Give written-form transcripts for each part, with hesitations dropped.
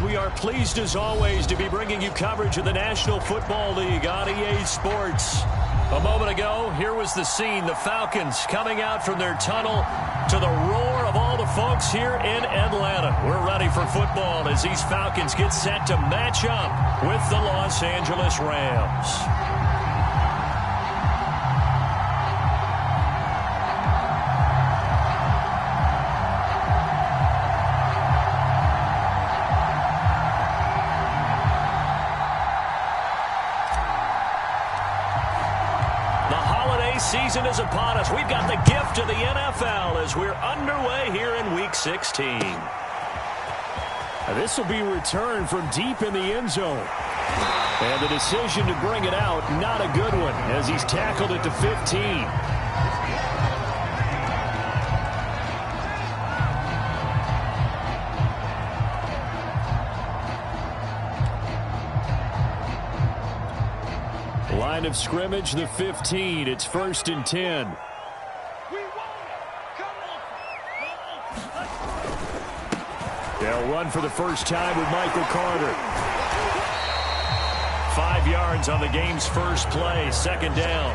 We are pleased as always to be bringing you coverage of the National Football League on EA Sports. A moment ago, here was the scene. The Falcons coming out from their tunnel to the roar of all the folks here in Atlanta. We're ready for football as these Falcons get set to match up with the Los Angeles Rams. Season is upon us. We've got the gift of the NFL as we're underway here in Week 16. This will be returned from deep in the end zone. And the decision to bring it out, not a good one, as he's tackled it to 15. Line of scrimmage, the 15. It's 1st and 10. They'll run for the first time with Michael Carter. 5 yards on the game's first play, 2nd down.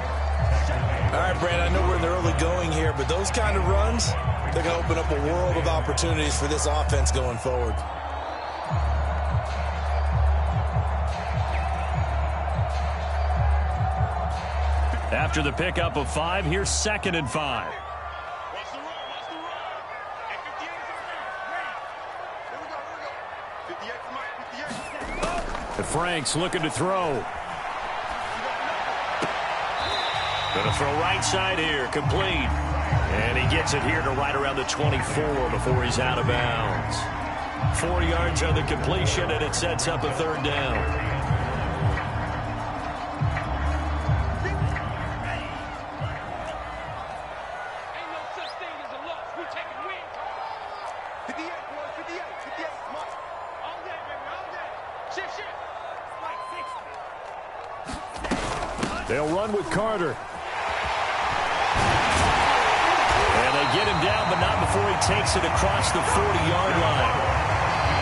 All right, Brad, I know we're in the early going here, but those kind of runs, they're going to open up a world of opportunities for this offense going forward. After the pickup of 5, here's 2nd and 5. The Franks looking to throw. Going to throw right side here, complete. And he gets it here to right around the 24 before he's out of bounds. 4 yards on the completion, and it sets up a 3rd down. They'll run with Carter. And they get him down, but not before he takes it across the 40-yard line.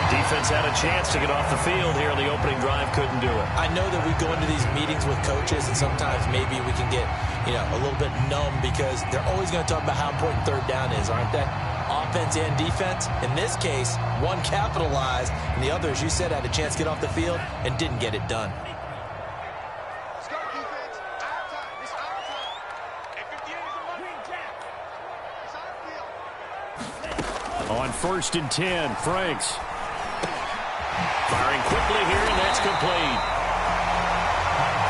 Defense had a chance to get off the field here in the opening drive, couldn't do it. I know that we go into these meetings with coaches, and sometimes maybe we can get, a little bit numb because they're always going to talk about how important 3rd down is, aren't they? Offense and defense. In this case, one capitalized, and the other, as you said, had a chance to get off the field and didn't get it done. On 1st and 10, Franks. Firing quickly here, and that's complete.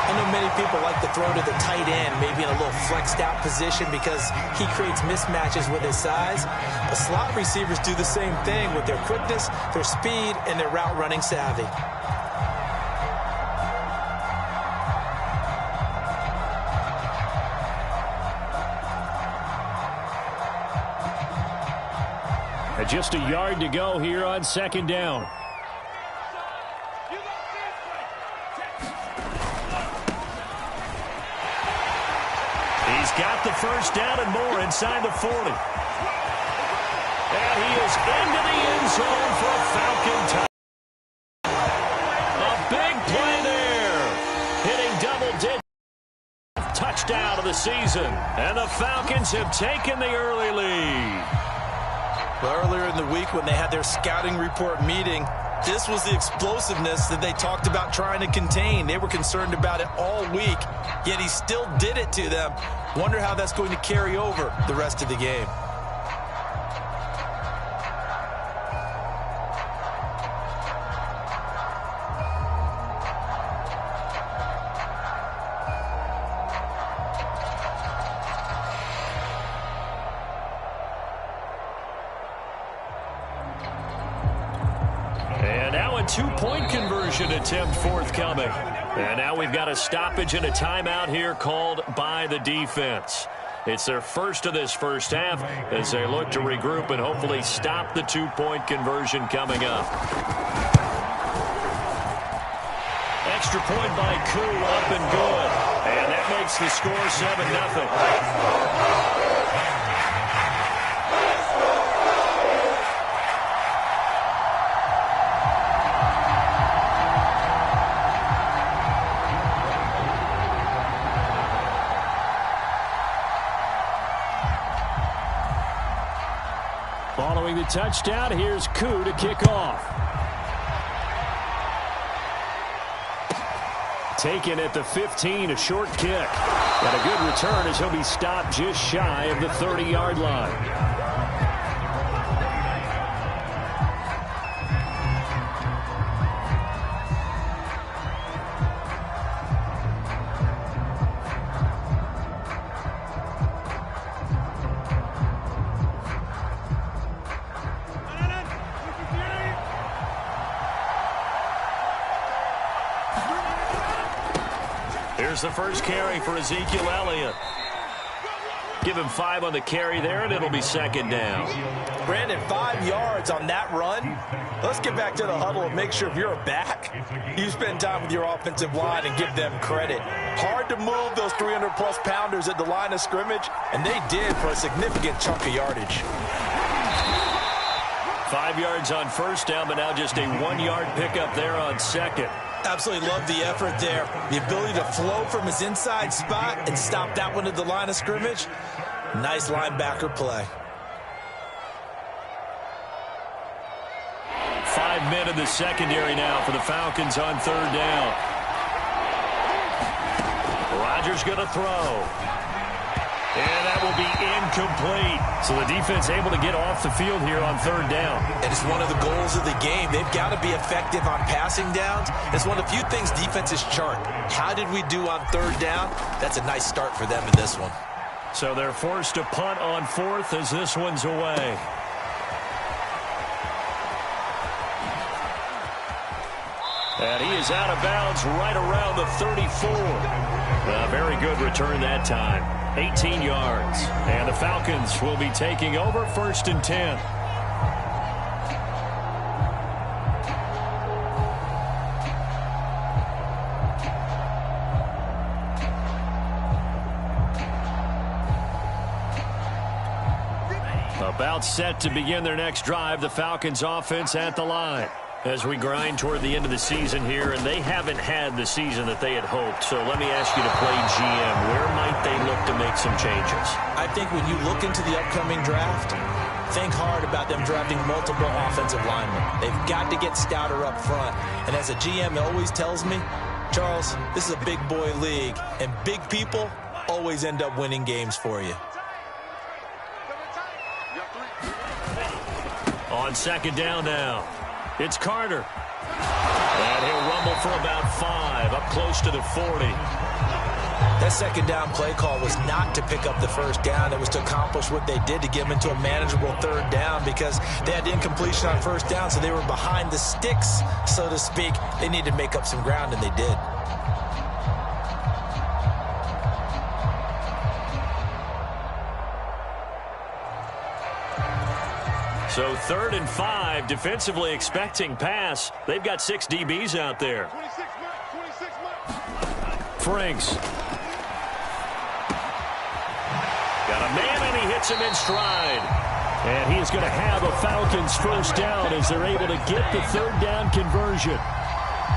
I know many people like to throw to the tight end, maybe in a little flexed out position because he creates mismatches with his size. The slot receivers do the same thing with their quickness, their speed, and their route running savvy. Just a yard to go here on 2nd down. He's got the 1st down and more inside the 40. And he is into the end zone for a Falcon touchdown. A big play there. Hitting double digits. Touchdown of the season. And the Falcons have taken the early lead. Well, earlier in the week when they had their scouting report meeting, this was the explosiveness that they talked about trying to contain. They were concerned about it all week, yet he still did it to them. Wonder how that's going to carry over the rest of the game. Two-point conversion attempt forthcoming. And now we've got a stoppage and a timeout here called by the defense. It's their first of this first half as they look to regroup and hopefully stop the two-point conversion coming up. Extra point by Koo, up and good. And that makes the score 7-0. Following the touchdown, here's Koo to kick off. Taken at the 15, a short kick. And a good return as he'll be stopped just shy of the 30-yard line. Here's the first carry for Ezekiel Elliott. Give him 5 on the carry there, and it'll be second down. Brandon, 5 yards on that run. Let's get back to the huddle and make sure if you're a back, you spend time with your offensive line and give them credit. Hard to move those 300-plus pounders at the line of scrimmage, and they did for a significant chunk of yardage. 5 yards on first down, but now just a 1-yard pickup there on second. Absolutely love the effort there. The ability to flow from his inside spot and stop that one at the line of scrimmage. Nice linebacker play. 5 men in the secondary now for the Falcons on third down. Rodgers going to throw. And that will be incomplete. So the defense able to get off the field here on third down. And it's one of the goals of the game. They've got to be effective on passing downs. It's one of the few things defenses chart. How did we do on third down? That's a nice start for them in this one. So they're forced to punt on fourth as this one's away. And he is out of bounds right around the 34. A very good return that time. 18 yards. And the Falcons will be taking over 1st and 10. About set to begin their next drive, the Falcons offense at the line. As we grind toward the end of the season here, and they haven't had the season that they had hoped. So let me ask you to play GM. Where might they look to make some changes? I think when you look into the upcoming draft, think hard about them drafting multiple offensive linemen. They've got to get stouter up front. And as a GM always tells me, Charles, this is a big boy league, and big people always end up winning games for you. On second down now. It's Carter. And he'll rumble for about 5, up close to the 40. That second down play call was not to pick up the first down. It was to accomplish what they did to get them into a manageable third down because they had incompletion on first down, so they were behind the sticks, so to speak. They needed to make up some ground, and they did. So 3rd and 5, defensively expecting pass. They've got 6 DBs out there. Franks. Got a man, and he hits him in stride. And he is going to have a Falcons first down as they're able to get the third down conversion.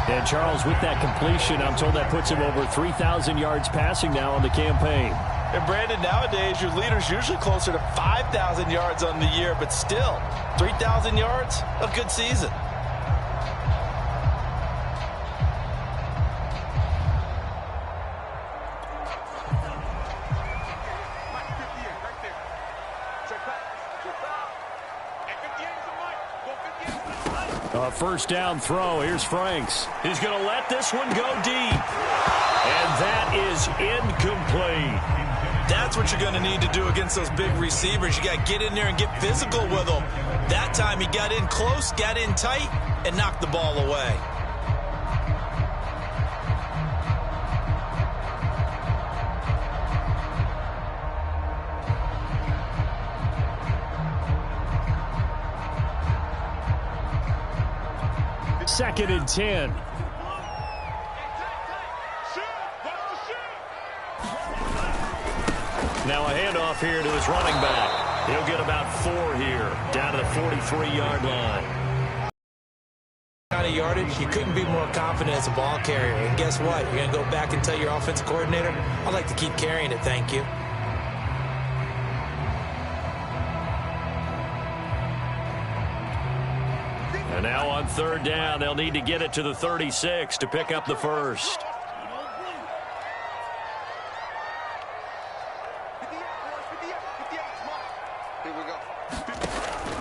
And Charles, with that completion, I'm told that puts him over 3,000 yards passing now on the campaign. And Brandon, nowadays your leader's usually closer to 5,000 yards on the year, but still, 3,000 yards, a good season. A first down throw. Here's Franks. He's going to let this one go deep. And that is incomplete. That's what you're going to need to do against those big receivers. You got to get in there and get physical with them. That time he got in close, got in tight, and knocked the ball away. Second and 10. Now a handoff here to his running back. He'll get about 4 here, down to the 43-yard line. Kind of yardage, you couldn't be more confident as a ball carrier. And guess what? You're going to go back and tell your offensive coordinator, I'd like to keep carrying it, thank you. And now on third down, they'll need to get it to the 36 to pick up the first.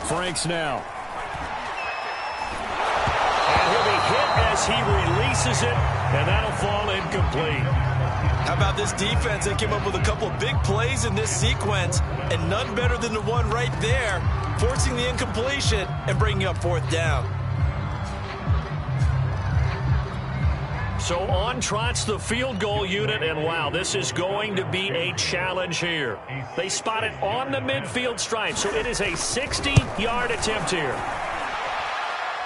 Franks now. And he'll be hit as he releases it, and that'll fall incomplete. How about this defense? They came up with a couple of big plays in this sequence, and none better than the one right there, forcing the incompletion and bringing up fourth down. So on trots the field goal unit, and wow, this is going to be a challenge here. They spot it on the midfield stripe, so it is a 60-yard attempt here.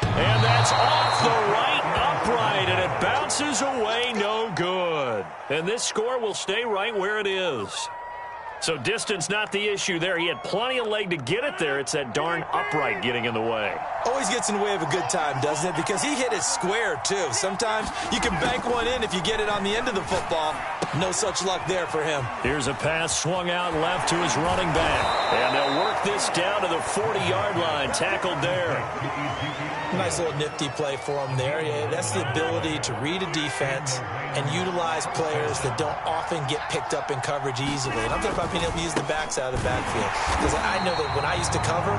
And that's off the right upright, and it bounces away, no good. And this score will stay right where it is. So distance not the issue there. He had plenty of leg to get it there. It's that darn upright getting in the way. Always gets in the way of a good time, doesn't it? Because he hit it square, too. Sometimes you can bank one in if you get it on the end of the football. No such luck there for him. Here's a pass swung out left to his running back. And they'll work this down to the 40-yard line. Tackled there. Nice little nifty play for him there. Yeah, that's the ability to read a defense and utilize players that don't often get picked up in coverage easily. And I'm talking about being able to use the backs out of the backfield. Because I know that when I used to cover,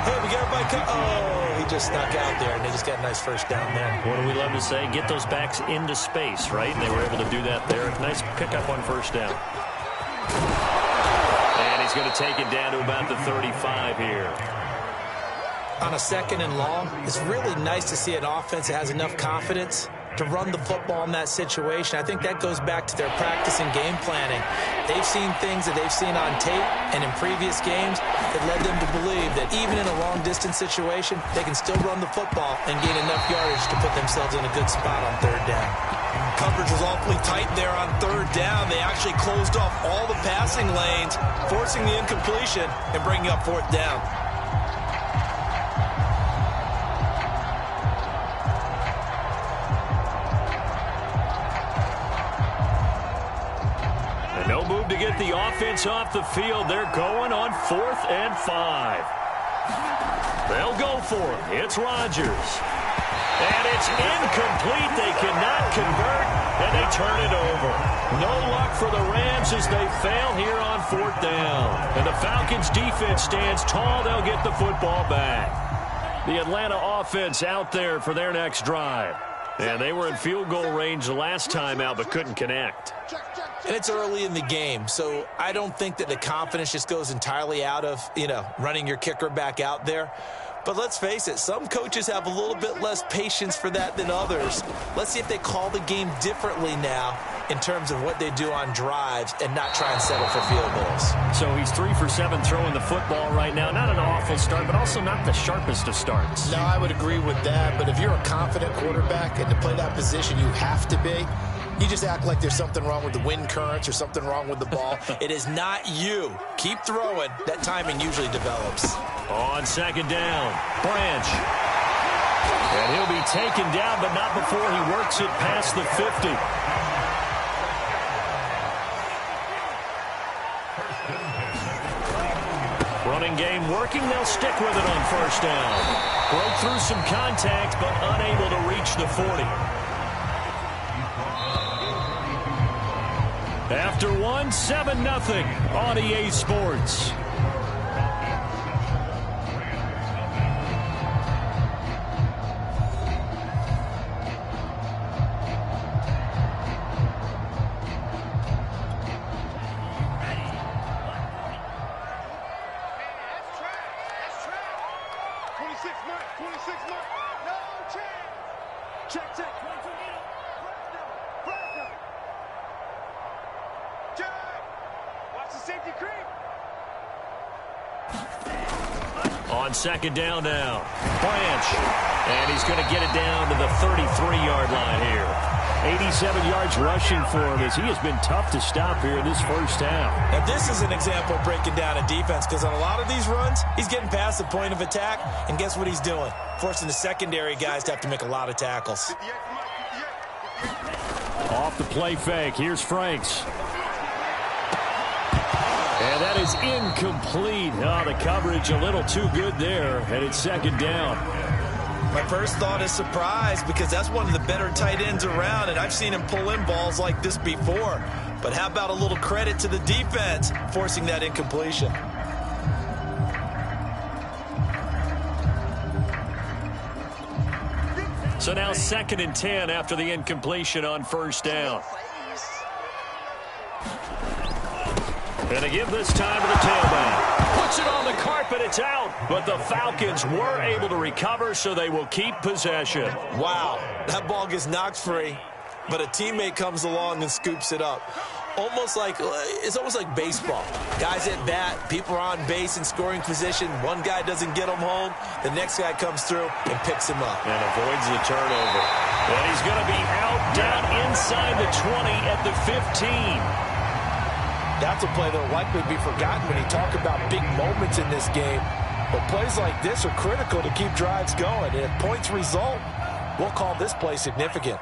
hey, we got everybody oh, he just snuck out there, and they just got a nice first down there. What do we love to say? Get those backs into space, right? And they were able to do that there. Nice pickup on first down. And he's going to take it down to about the 35 here. On a second and long, it's really nice to see an offense that has enough confidence to run the football in that situation. I think that goes back to their practice and game planning. They've seen things that they've seen on tape and in previous games that led them to believe that even in a long-distance situation, they can still run the football and gain enough yardage to put themselves in a good spot on third down. Coverage was awfully tight there on third down. They actually closed off all the passing lanes, forcing the incompletion and bringing up fourth down. No move to get the offense off the field. They're going on 4th and 5. They'll go for it. It's Rodgers. And it's incomplete. They cannot convert, and they turn it over. No luck for the Rams as they fail here on 4th down. And the Falcons defense stands tall. They'll get the football back. The Atlanta offense out there for their next drive. And they were in field goal range the last time out but couldn't connect. And it's early in the game, so I don't think that the confidence just goes entirely out of, running your kicker back out there. But let's face it, some coaches have a little bit less patience for that than others. Let's see if they call the game differently now in terms of what they do on drives and not try and settle for field goals. So he's 3 for 7 throwing the football right now. Not an awful start, but also not the sharpest of starts. No, I would agree with that. But if you're a confident quarterback and to play that position, you have to be. You just act like there's something wrong with the wind currents or something wrong with the ball. It is not you. Keep throwing. That timing usually develops. On second down, Branch. And he'll be taken down, but not before he works it past the 50. Running game working. They'll stick with it on first down. Broke through some contact, but unable to reach the 40. After 1, 7-0 on EA Sports. On second down now, Branch, and he's going to get it down to the 33-yard line here. 87 yards rushing for him as he has been tough to stop here in this first half. Now, this is an example of breaking down a defense because on a lot of these runs, he's getting past the point of attack, and guess what he's doing? Forcing the secondary guys to have to make a lot of tackles. Off the play fake, here's Franks. And that is incomplete. Oh, the coverage a little too good there, and it's second down. My first thought is surprise, because that's one of the better tight ends around, and I've seen him pull in balls like this before. But how about a little credit to the defense forcing that incompletion? So now 2nd and 10 after the incompletion on first down. And to give this time to the tailback. Puts it on the carpet, it's out. But the Falcons were able to recover, so they will keep possession. Wow, that ball gets knocked free, but a teammate comes along and scoops it up. It's almost like baseball. Guys at bat, people are on base in scoring position. One guy doesn't get him home. The next guy comes through and picks him up. And avoids the turnover. And he's going to be out down inside the 20 at the 15. That's a play that will likely be forgotten when you talk about big moments in this game. But plays like this are critical to keep drives going. And if points result, we'll call this play significant.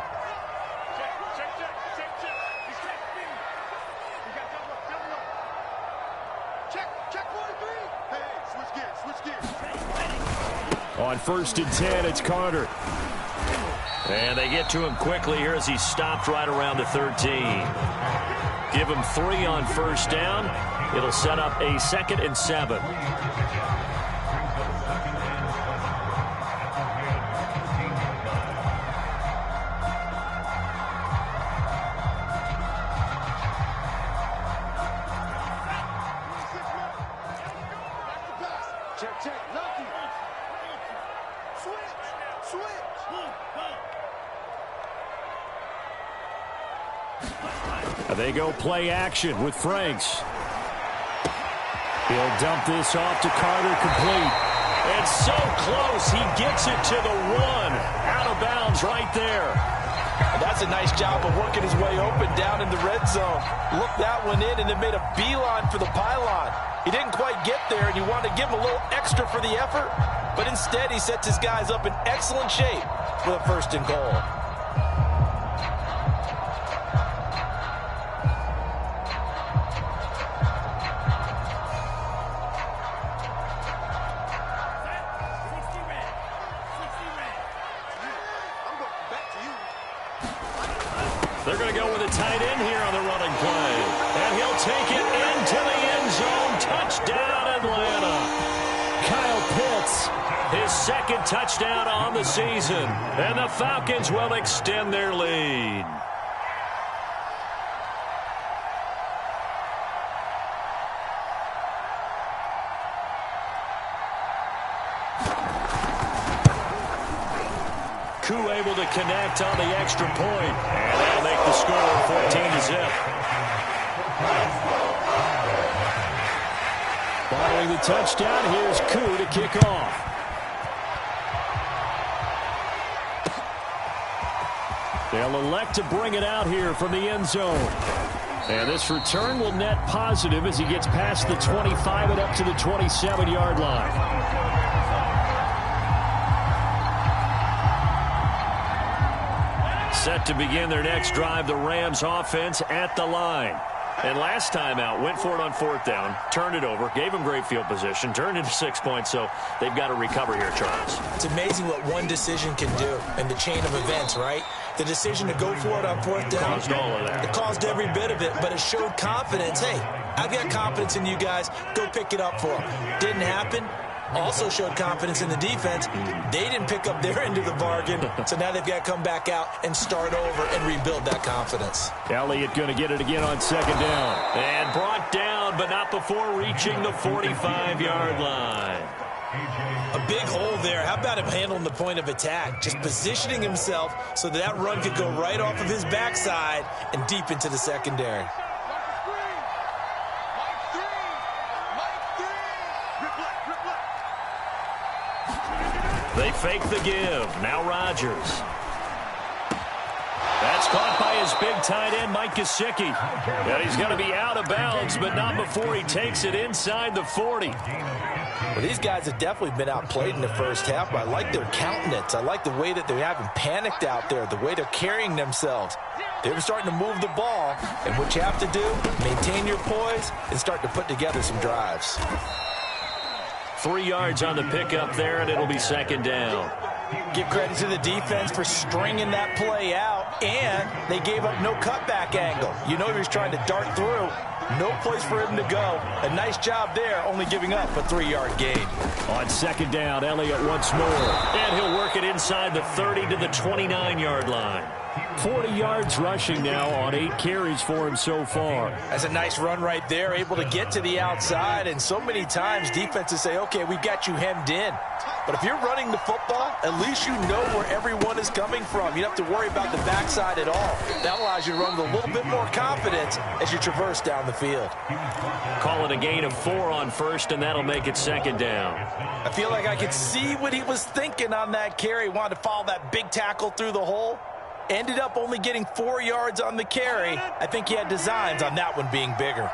On 1st and 10, it's Carter. And they get to him quickly here as he stopped right around the 13. Give him 3 on first down. It'll set up a 2nd and 7. They go play action with Franks. He'll dump this off to Carter, complete. And so close, he gets it to the 1. Out of bounds right there. That's a nice job of working his way open down in the red zone. Looked that one in and then made a beeline for the pylon. He didn't quite get there, and you wanted to give him a little extra for the effort. But instead, he sets his guys up in excellent shape for the 1st and goal. They're going to go with a tight end here on the running play. And he'll take it into the end zone. Touchdown, Atlanta. Kyle Pitts, his 2nd touchdown on the season. And the Falcons will extend their lead. Able to connect on the extra point. And that'll make the score 14-0. Following the touchdown, here's Koo to kick off. They'll elect to bring it out here from the end zone. And this return will net positive as he gets past the 25 and up to the 27-yard line. Set to begin their next drive, the Rams offense at the line. And last time out, went for it on 4th down, turned it over, gave them great field position, turned into 6 points, so they've got to recover here, Charles. It's amazing what one decision can do in the chain of events, right? The decision to go for it on 4th down. Caused all of that. It caused every bit of it, but it showed confidence. Hey, I've got confidence in you guys. Go pick it up for them. Didn't happen. Also showed confidence in the defense. They didn't pick up their end of the bargain, so now they've got to come back out and start over and rebuild that confidence. Elliott going to get it again on 2nd down. And brought down, but not before reaching the 45-yard line. A big hole there. How about him handling the point of attack? Just positioning himself so that run could go right off of his backside and deep into the secondary. They fake the give. Now Rodgers. That's caught by his big tight end, Mike Gesicki. And he's going to be out of bounds, but not before he takes it inside the 40. Well, these guys have definitely been outplayed in the first half, but I like their countenance. I like the way that they haven't panicked out there, the way they're carrying themselves. They're starting to move the ball, and what you have to do, maintain your poise and start to put together some drives. 3 yards on the pickup there, and it'll be 2nd down. Give credit to the defense for stringing that play out, and they gave up no cutback angle. You know he was trying to dart through. No place for him to go. A nice job there, only giving up a 3-yard gain. On second down, Elliott once more. And he'll work it inside the 30 to the 29-yard line. 40 yards rushing now on 8 carries for him so far. That's a nice run right there, able to get to the outside. And so many times defenses say, okay, we've got you hemmed in. But if you're running the football, at least you know where everyone is coming from. You don't have to worry about the backside at all. That allows you to run with a little bit more confidence as you traverse down the field. Call it a gain of 4 on first, and that'll make it second down. I feel like I could see what he was thinking on that carry. Wanted to follow that big tackle through the hole. Ended up only getting 4 yards on the carry. I think he had designs on that one being bigger.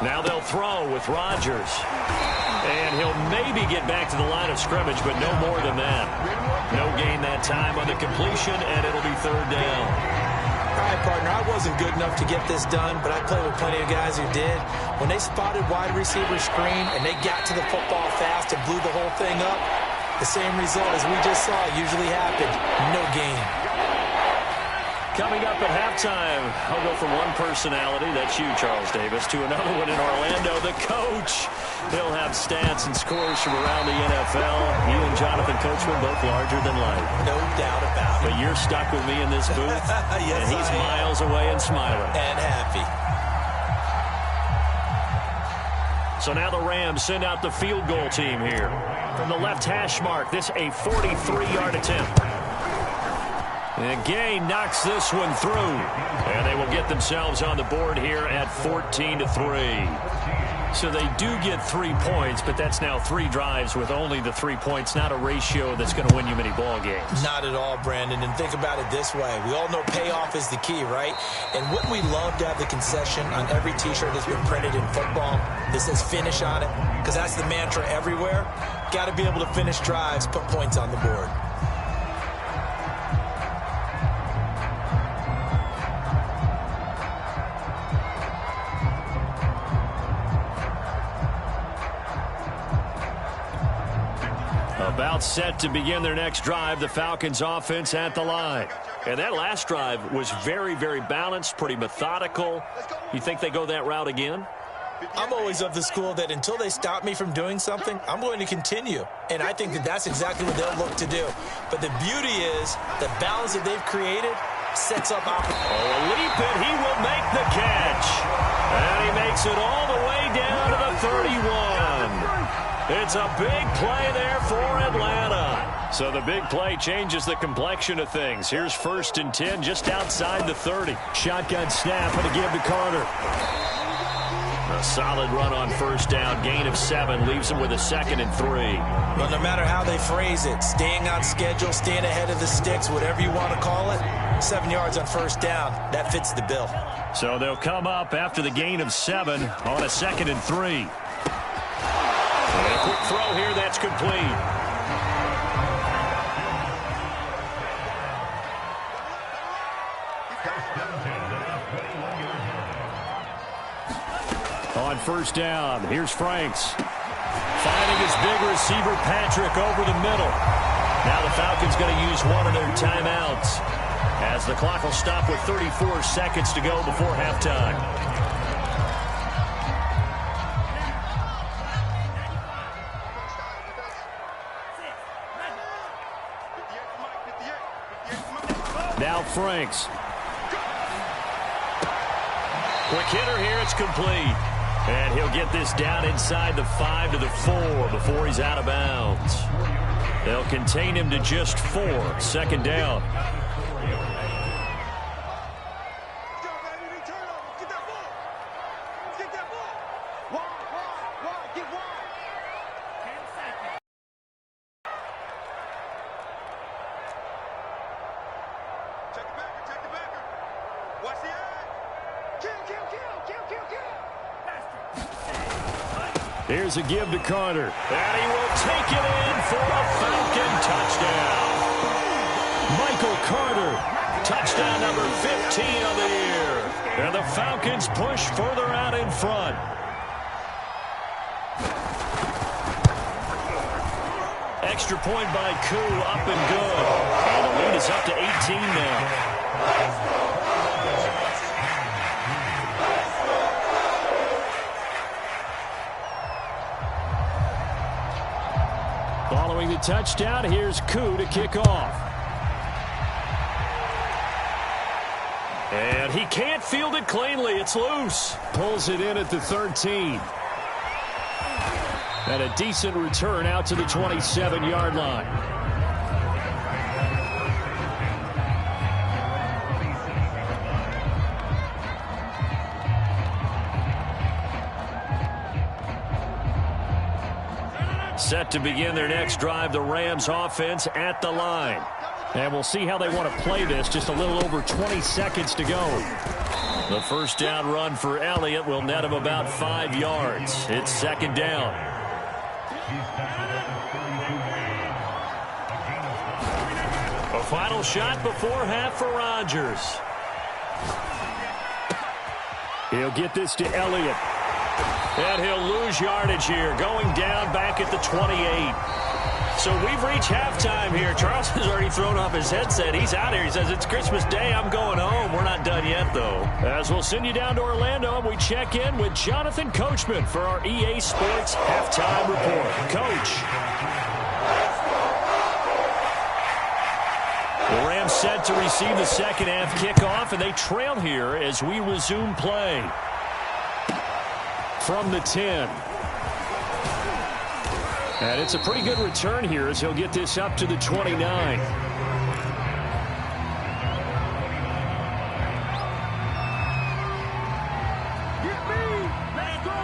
Now they'll throw with Rodgers. And he'll maybe get back to the line of scrimmage, but no more than that. No gain that time on the completion, and it'll be third down. All right, partner, I wasn't good enough to get this done, but I played with plenty of guys who did. When they spotted wide receiver screen and they got to the football fast and blew the whole thing up, the same result as we just saw usually happened. No gain. Coming up at halftime, I'll go from one personality, that's you, Charles Davis, to another one in Orlando, the coach. He'll have stats and scores from around the NFL. You and Jonathan Coachman both larger than life. No doubt about it. But you're stuck with me in this booth, yes, and he's miles away and smiling. And happy. So now the Rams send out the field goal team here. From the left hash mark, this a 43-yard attempt. And Gay knocks this one through. And they will get themselves on the board here at 14-3. So they do get 3 points, but that's now 3 drives with only the 3 points. Not a ratio that's going to win you many ball games. Not at all, Brandon. And think about it this way. We all know payoff is the key, right? And wouldn't we love to have the concession on every T-shirt that's been printed in football that says finish on it? Because that's the mantra everywhere. Got to be able to finish drives, put points on the board. About set to begin their next drive, the Falcons offense at the line. And that last drive was very, very balanced, pretty methodical. You think they go that route again? I'm always of the school that until they stop me from doing something, I'm going to continue. And I think that that's exactly what they'll look to do. But the beauty is the balance that they've created sets up opportunity. Oh, a leap, and he will make the catch. And he makes it all the way down to the 31. It's a big play there for Atlanta. So the big play changes the complexion of things. Here's 1st and 10 just outside the 30. Shotgun snap and a give to Carter. A solid run on 1st down. Gain of 7 leaves him with a 2nd and 3. Well, no matter how they phrase it, staying on schedule, staying ahead of the sticks, whatever you want to call it, 7 yards on 1st down, that fits the bill. So they'll come up after the gain of 7 on a 2nd and 3. And a quick throw here, that's complete. On 1st down, here's Franks. Finding his big receiver, Patrick, over the middle. Now the Falcons going to use one of their timeouts as the clock will stop with 34 seconds to go before halftime. Now Franks. Quick hitter here, it's complete. And he'll get this down inside the 5 to the 4 before he's out of bounds. They'll contain him to just 4. 2nd down. Here's a give to Carter. And he will take it in for a Falcon touchdown. Michael Carter. Touchdown number 15 of the year. And the Falcons push further out in front. Extra point by Koo, up and good. And the lead is up to 18 now. Following the touchdown, here's Koo to kick off. And he can't field it cleanly. It's loose. Pulls it in at the 13. And a decent return out to the 27-yard line. Set to begin their next drive, the Rams offense at the line. And we'll see how they want to play this. Just a little over 20 seconds to go. The first down run for Elliott will net him about 5 yards. It's second down. A final shot before half for Rodgers. He'll get this to Elliott. And he'll lose yardage here, going down back at the 28. So we've reached halftime here. Charles has already thrown off his headset. He's out here. He says, it's Christmas Day. I'm going home. We're not done yet, though. As we'll send you down to Orlando, and we check in with Jonathan Coachman for our EA Sports Halftime Report. Coach. The Rams set to receive the second half kickoff, and they trail here as we resume play. From the 10. And it's a pretty good return here as he'll get this up to the 29.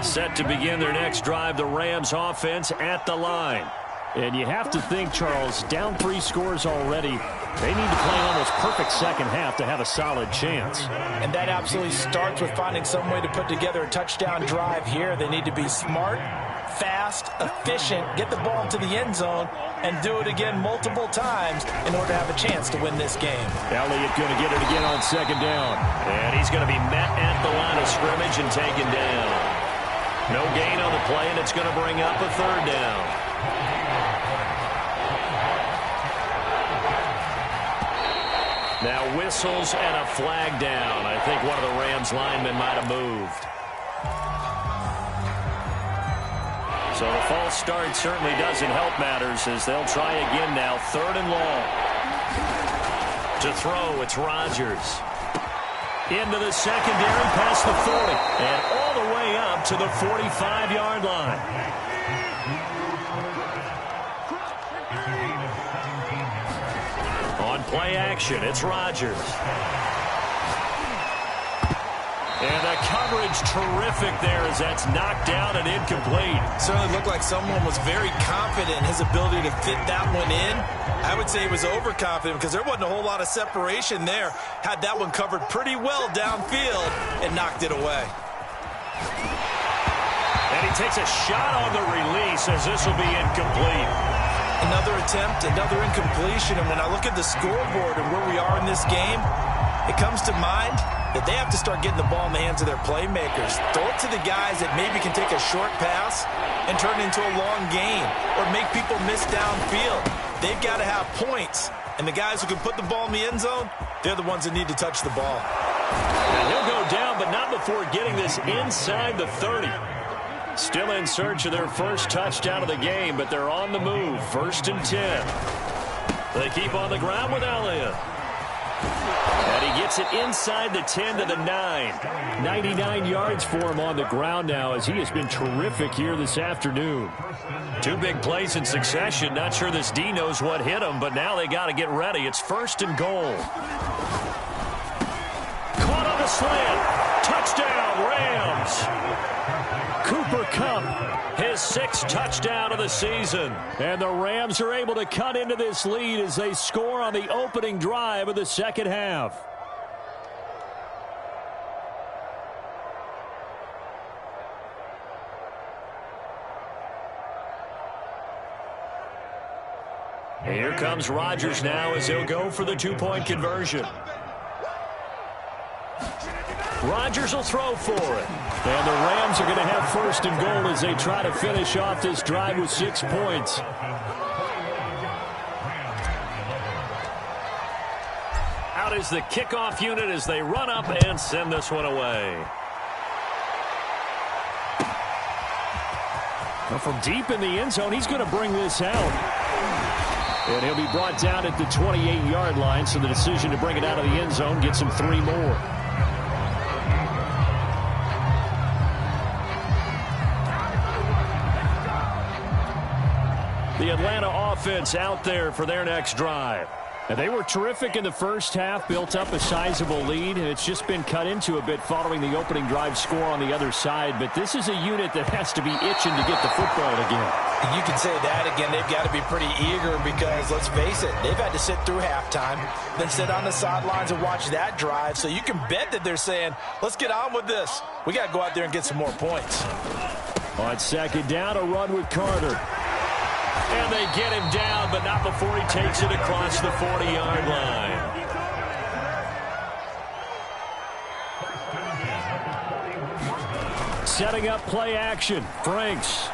Set to begin their next drive, the Rams offense at the line. And you have to think, Charles, down 3 scores already. They need to play an almost perfect second half to have a solid chance. And that absolutely starts with finding some way to put together a touchdown drive here. They need to be smart, fast, efficient, get the ball into the end zone, and do it again multiple times in order to have a chance to win this game. Elliott going to get it again on second down. And he's going to be met at the line of scrimmage and taken down. No gain on the play, and it's going to bring up a third down. Now whistles and a flag down. I think one of the Rams linemen might have moved. So the false start certainly doesn't help matters as they'll try again now. Third and long. To throw, it's Rodgers. Into the secondary, past the 40. And all the way up to the 45-yard line. Play action. It's Rodgers. And the coverage terrific there as that's knocked down and incomplete. Certainly looked like someone was very confident in his ability to fit that one in. I would say he was overconfident because there wasn't a whole lot of separation there. Had that one covered pretty well downfield and knocked it away. And he takes a shot on the release as this will be incomplete. Another attempt, another incompletion, and when I look at the scoreboard and where we are in this game, it comes to mind that they have to start getting the ball in the hands of their playmakers. Throw it to the guys that maybe can take a short pass and turn it into a long gain or make people miss downfield. They've got to have points, and the guys who can put the ball in the end zone, they're the ones that need to touch the ball. And he'll go down, but not before getting this inside the 30. Still in search of their first touchdown of the game, but they're on the move. First and 10. They keep on the ground with Elliott. And he gets it inside the 10 to the 9. 99 yards for him on the ground now as he has been terrific here this afternoon. 2 big plays in succession. Not sure this D knows what hit him, but now they got to get ready. It's first and goal. Caught on the slant. Touchdown, Rams. Cooper Kupp, his 6th touchdown of the season. And the Rams are able to cut into this lead as they score on the opening drive of the second half. And here comes Rodgers now as he'll go for the 2-point conversion. Rodgers will throw for it. And the Rams are going to have first and goal as they try to finish off this drive with 6 points. That is the kickoff unit as they run up and send this one away. Well, from deep in the end zone, he's going to bring this out. And he'll be brought down at the 28-yard line, so the decision to bring it out of the end zone gets him 3 more. The Atlanta offense out there for their next drive. And they were terrific in the first half, built up a sizable lead, and it's just been cut into a bit following the opening drive score on the other side. But this is a unit that has to be itching to get the football again. You can say that again. They've got to be pretty eager because, let's face it, they've had to sit through halftime, then sit on the sidelines and watch that drive. So you can bet that they're saying, let's get on with this. We got to go out there and get some more points. On second down, a run with Carter. And they get him down, but not before he takes it across the 40-yard line. Setting up play action. Franks.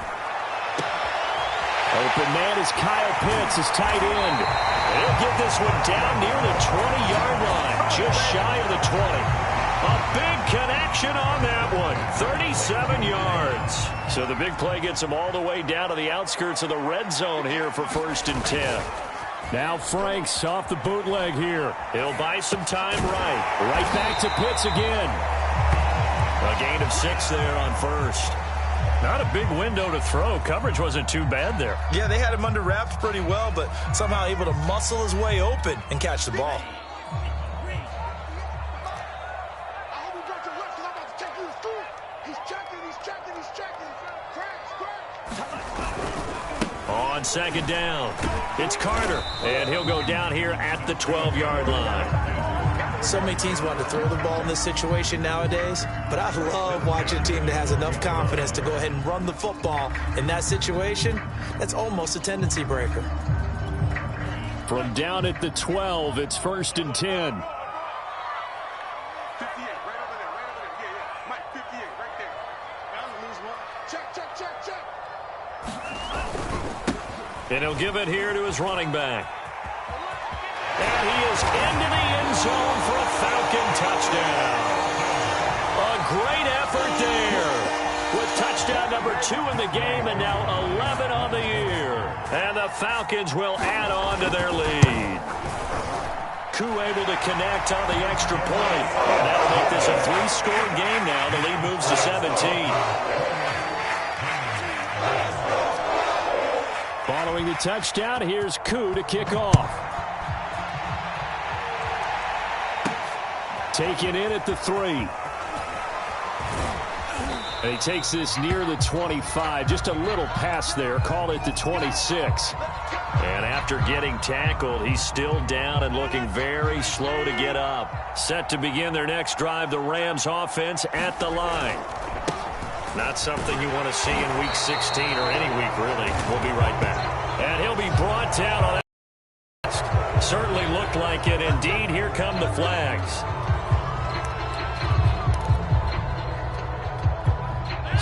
Open man is Kyle Pitts, his tight end. He'll get this one down near the 20-yard line, just shy of the 20. A big connection on that one. 37 yards. So the big play gets him all the way down to the outskirts of the red zone here for 1st and 10. Now Franks off the bootleg here. He'll buy some time right back to Pitts again. A gain of 6 there on 1st. Not a big window to throw. Coverage wasn't too bad there. Yeah, they had him under wraps pretty well, but somehow able to muscle his way open and catch the ball. On second down, it's Carter, and he'll go down here at the 12-yard line. So many teams want to throw the ball in this situation nowadays, but I love watching a team that has enough confidence to go ahead and run the football. In that situation, that's almost a tendency breaker. From down at the 12, it's 1st and 10. And he'll give it here to his running back. And he is into the end zone for a Falcon touchdown. A great effort there with touchdown number 2 in the game and now 11 on the year. And the Falcons will add on to their lead. Koo able to connect on the extra point. And that'll make this a 3-score game now. The lead moves to 17. Following the touchdown, here's Koo to kick off. Taken in at the 3. And he takes this near the 25. Just a little pass there. Call it the 26. And after getting tackled, he's still down and looking very slow to get up. Set to begin their next drive, the Rams offense at the line. Not something you want to see in Week 16 or any week, really. We'll be right back. And he'll be brought down on that. Certainly looked like it. Indeed, here come the flags.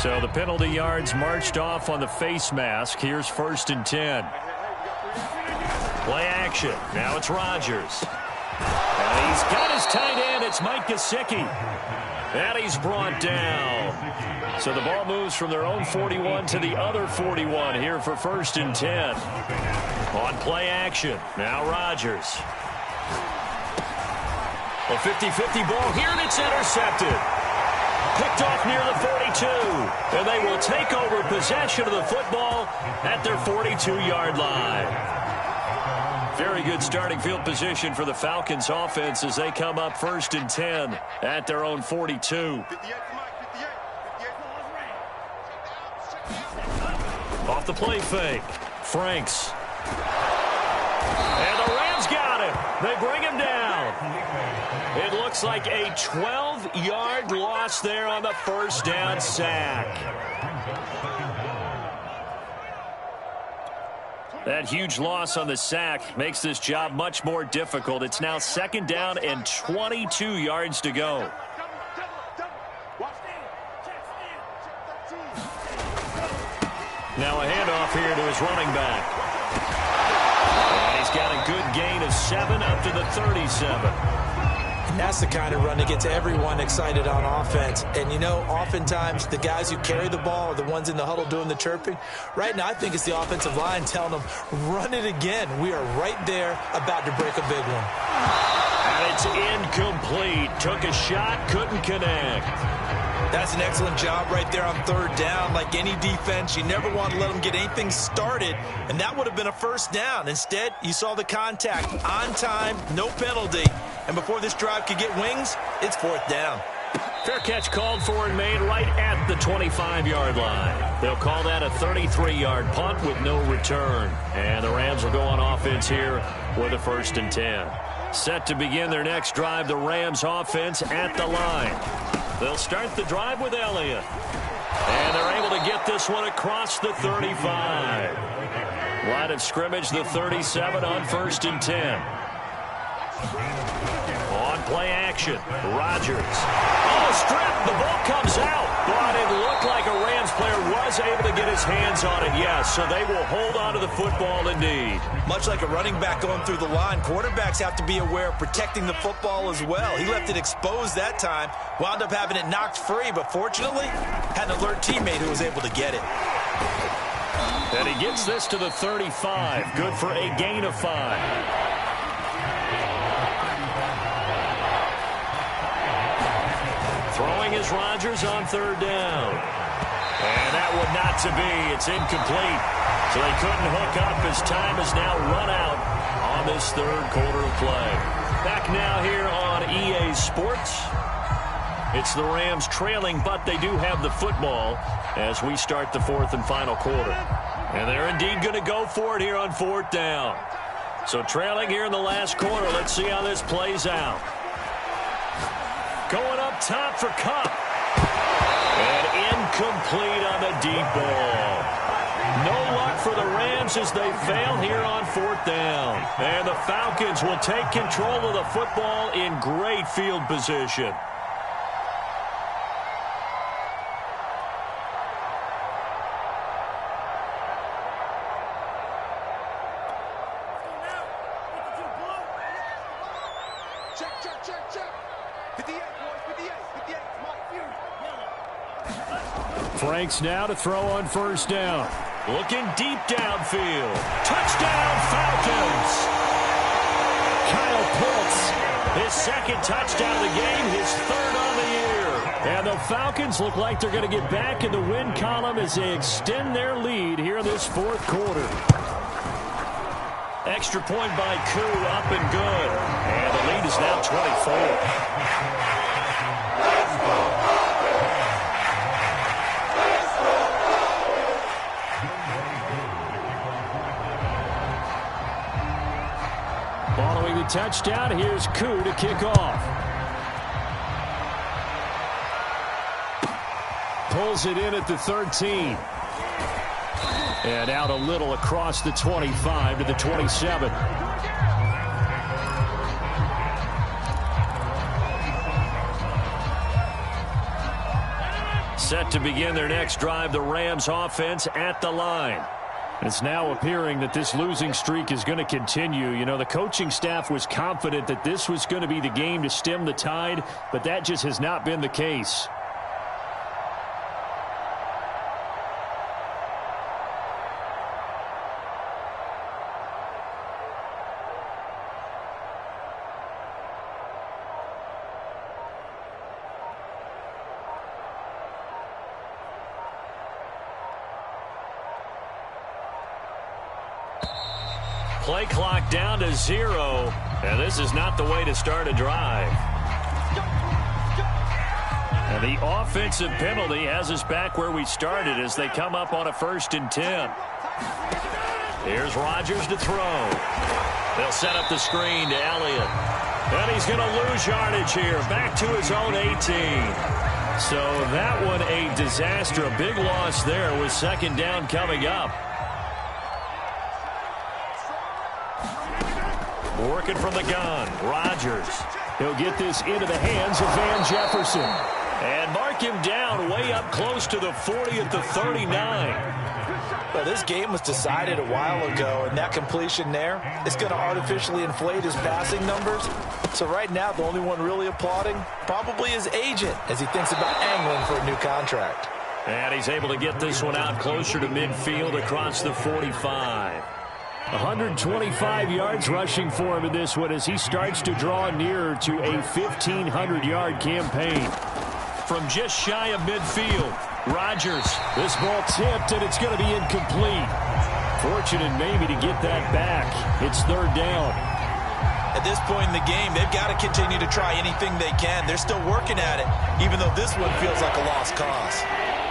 So the penalty yards marched off on the face mask. Here's 1st and 10. Play action. Now it's Rodgers. And he's got his tight end. It's Mike Gesicki. And he's brought down. So the ball moves from their own 41 to the other 41 here for 1st and 10. On play action. Now Rodgers. A 50-50 ball here, and it's intercepted. Picked off near the 42. And they will take over possession of the football at their 42-yard line. Very good starting field position for the Falcons offense as they come up 1st and 10 at their own 42. Off the play fake. Franks. And the Rams got him. They bring him down. It looks like a 12-yard loss there on the 1st down sack. That huge loss on the sack makes this job much more difficult. It's now 2nd down and 22 yards to go. Now a handoff here to his running back. And he's got a good gain of 7 up to the 37. That's the kind of run that gets everyone excited on offense. And, you know, oftentimes the guys who carry the ball are the ones in the huddle doing the chirping. Right now, I think it's the offensive line telling them, run it again. We are right there about to break a big one. And it's incomplete. Took a shot, couldn't connect. That's an excellent job right there on third down. Like any defense, you never want to let them get anything started, and that would have been a first down. Instead, you saw the contact on time, no penalty, and before this drive could get wings, it's fourth down. Fair catch called for and made right at the 25-yard line. They'll call that a 33-yard punt with no return, and the Rams will go on offense here with a 1st and 10. Set to begin their next drive, the Rams offense at the line. They'll start the drive with Elliott. And they're able to get this one across the 35. Line of scrimmage, the 37 on 1st and 10. On play action, Rodgers. Oh, strip, the ball comes out. But it looked like a Rams player was able to get his hands on it, yes. So they will hold on to the football indeed. Much like a running back going through the line, quarterbacks have to be aware of protecting the football as well. He left it exposed that time, wound up having it knocked free, but fortunately had an alert teammate who was able to get it. And he gets this to the 35. Good for a gain of 5. Throwing is Rodgers on third down. And that one not to be. It's incomplete. So they couldn't hook up as time has now run out on this third quarter of play. Back now here on EA Sports. It's the Rams trailing, but they do have the football as we start the 4th and final quarter. And they're indeed going to go for it here on 4th down. So trailing here in the last quarter. Let's see how this plays out. Going up top for Kupp. And incomplete on the deep ball. No luck for the Rams as they fail here on 4th down. And the Falcons will take control of the football in great field position. Franks now to throw on 1st down. Looking deep downfield. Touchdown, Falcons! Kyle Pitts, his 2nd touchdown of the game, his 3rd on the year. And the Falcons look like they're going to get back in the win column as they extend their lead here in this 4th quarter. Extra point by Koo, up and good. And the lead is now 24. Following the touchdown, here's Koo to kick off. Pulls it in at the 13. And out a little across the 25 to the 27. Set to begin their next drive, the Rams offense at the line. It's now appearing that this losing streak is going to continue. You know, the coaching staff was confident that this was going to be the game to stem the tide, but that just has not been the case. Play clock down to 0, and this is not the way to start a drive. And the offensive penalty has us back where we started as they come up on a 1st and 10. Here's Rodgers to throw. They'll set up the screen to Elliott. And he's going to lose yardage here, back to his own 18. So that one a disaster, a big loss there with 2nd down coming up. Working from the gun, Rodgers. He'll get this into the hands of Van Jefferson. And Mark knock him down way up close to the 40 at the 39. Well, this game was decided a while ago, and that completion there, it's going to artificially inflate his passing numbers. So right now, the only one really applauding probably his agent as he thinks about angling for a new contract. And he's able to get this one out closer to midfield across the 45. 125 yards rushing for him in this one as he starts to draw nearer to a 1,500-yard campaign. From just shy of midfield, Rodgers. This ball tipped, and it's going to be incomplete. Fortunate maybe to get that back. It's third down. At this point in the game, they've got to continue to try anything they can. They're still working at it, even though this one feels like a lost cause.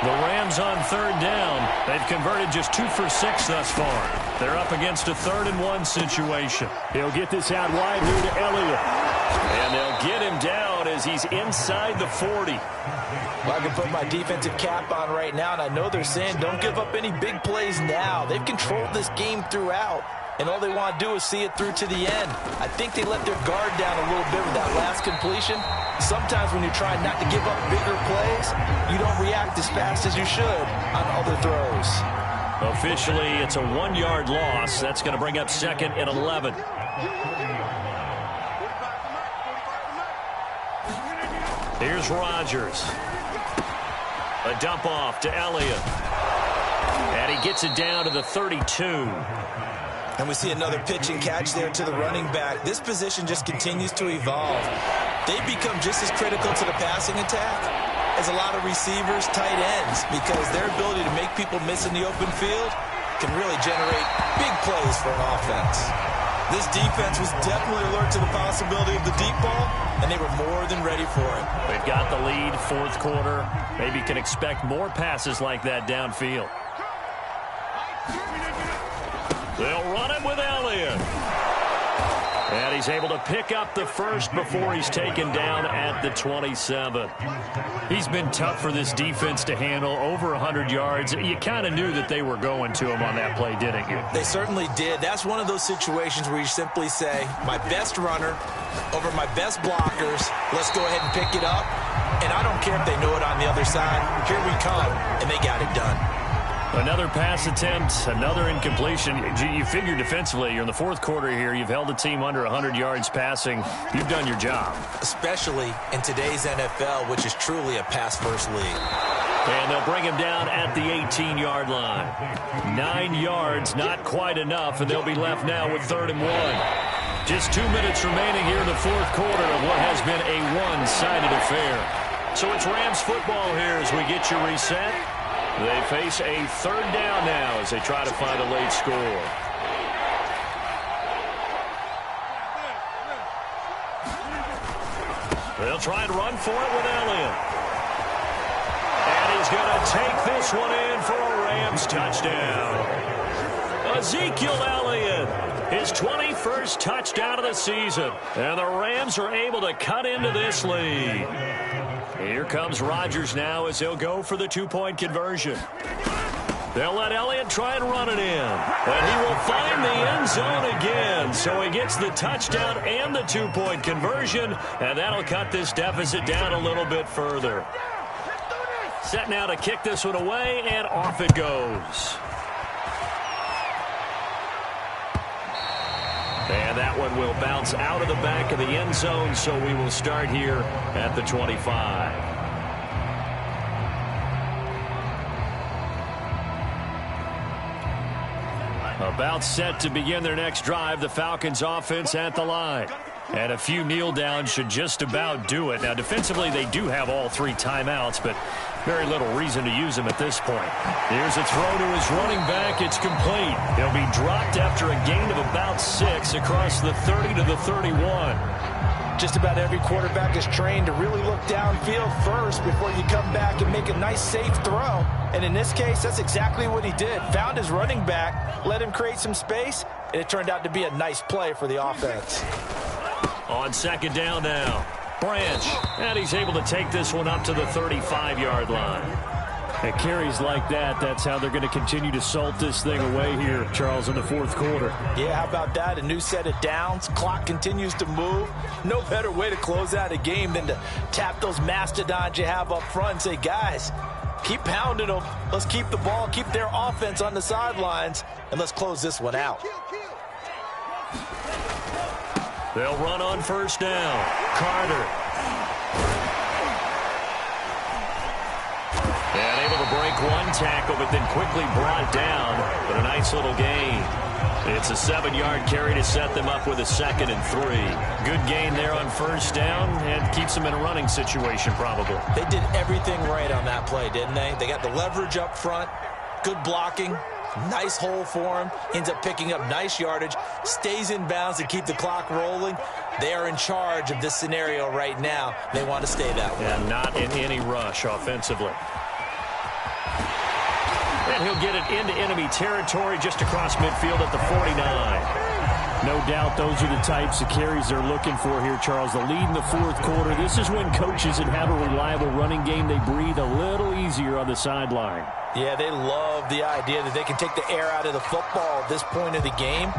The Rams on third down. They've converted just 2 for 6 thus far. They're up against a 3rd-and-1 situation. He'll get this out wide here to Elliott. And they'll get him down as he's inside the 40. Well, I can put my defensive cap on right now, and I know they're saying don't give up any big plays now. They've controlled this game throughout, and all they want to do is see it through to the end. I think they let their guard down a little bit with that last completion. Sometimes when you're trying not to give up bigger plays, you don't react as fast as you should on other throws. Officially, it's a 1-yard loss. That's going to bring up 2nd and 11. Here's Rodgers. A dump off to Elliott. And he gets it down to the 32. And we see another pitch and catch there to the running back. This position just continues to evolve. They become just as critical to the passing attack as a lot of receivers, tight ends, because their ability to make people miss in the open field can really generate big plays for an offense. This defense was definitely alert to the possibility of the deep ball, and they were more than ready for it. They've got the lead, 4th quarter. Maybe can expect more passes like that downfield. They'll run it with Elliott. And he's able to pick up the first before he's taken down at the 27. He's been tough for this defense to handle, over 100 yards. You kind of knew that they were going to him on that play, didn't you? They certainly did. That's one of those situations where you simply say, my best runner over my best blockers, let's go ahead and pick it up. And I don't care if they know it on the other side. Here we come, and they got it done. Another pass attempt, another incompletion. You figure defensively, you're in the 4th quarter here. You've held the team under 100 yards passing. You've done your job. Especially in today's NFL, which is truly a pass-first league. And they'll bring him down at the 18-yard line. 9 yards, not quite enough, and they'll be left now with 3rd and 1. Just 2 minutes remaining here in the 4th quarter of what has been a one-sided affair. So it's Rams football here as we get you reset. They face a 3rd down now as they try to find a late score. They'll try and run for it with Elliott. And he's going to take this one in for a Rams touchdown. Ezekiel Elliott, his 21st touchdown of the season. And the Rams are able to cut into this lead. Here comes Rodgers now as he'll go for the 2-point conversion. They'll let Elliott try and run it in. And he will find the end zone again. So he gets the touchdown and the 2-point conversion. And that'll cut this deficit down a little bit further. Set now to kick this one away, and off it goes. And that one will bounce out of the back of the end zone, so we will start here at the 25. About set to begin their next drive, the Falcons offense at the line. And a few kneel downs should just about do it. Now, defensively, they do have all 3 timeouts, but very little reason to use them at this point. Here's a throw to his running back. It's complete. He'll be dropped after a gain of about 6 across the 30 to the 31. Just about every quarterback is trained to really look downfield first before you come back and make a nice, safe throw. And in this case, that's exactly what he did. Found his running back, let him create some space, and it turned out to be a nice play for the offense. On 2nd down now, Branch, and he's able to take this one up to the 35-yard line. And carries like that, that's how they're going to continue to salt this thing away here, Charles, in the fourth quarter. Yeah, how about that? A new set of downs. Clock continues to move. No better way to close out a game than to tap those mastodons you have up front and say, guys, keep pounding them. Let's keep the ball, keep their offense on the sidelines, and let's close this one out. They'll run on first down. Carter. And able to break one tackle, but then quickly brought down. But a nice little gain. It's a 7-yard carry to set them up with a 2nd and 3. Good gain there on first down and keeps them in a running situation probably. They did everything right on that play, didn't they? They got the leverage up front, good blocking, nice hole for him, ends up picking up nice yardage, stays in bounds to keep the clock rolling. They are in charge of this scenario right now. They want to stay that way. And not in any rush offensively. And he'll get it into enemy territory just across midfield at the 49. No doubt those are the types of carries they're looking for here, Charles. The lead in the fourth quarter. This is when coaches that have a reliable running game, they breathe a little easier on the sideline. Yeah, they love the idea that they can take the air out of the football at this point of the game.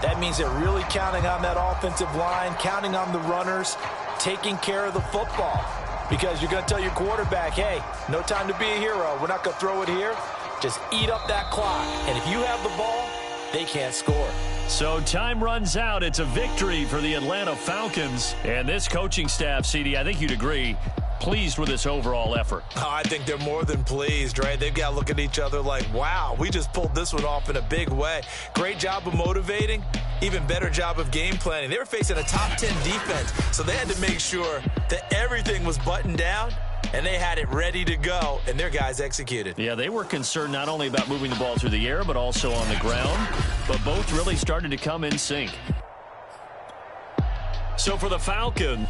That means they're really counting on that offensive line, counting on the runners, taking care of the football. Because you're going to tell your quarterback, hey, no time to be a hero. We're not going to throw it here. Just eat up that clock. And if you have the ball, they can't score. So time runs out. It's a victory for the Atlanta Falcons. And this coaching staff, CD, I think you'd agree, pleased with this overall effort. Oh, I think they're more than pleased, right? They've got to look at each other like, wow, we just pulled this one off in a big way. Great job of motivating. Even better job of game planning. They were facing a top 10 defense, so they had to make sure that everything was buttoned down, and they had it ready to go, and their guys executed. Yeah, they were concerned not only about moving the ball through the air, but also on the ground. But both really started to come in sync. So for the Falcons,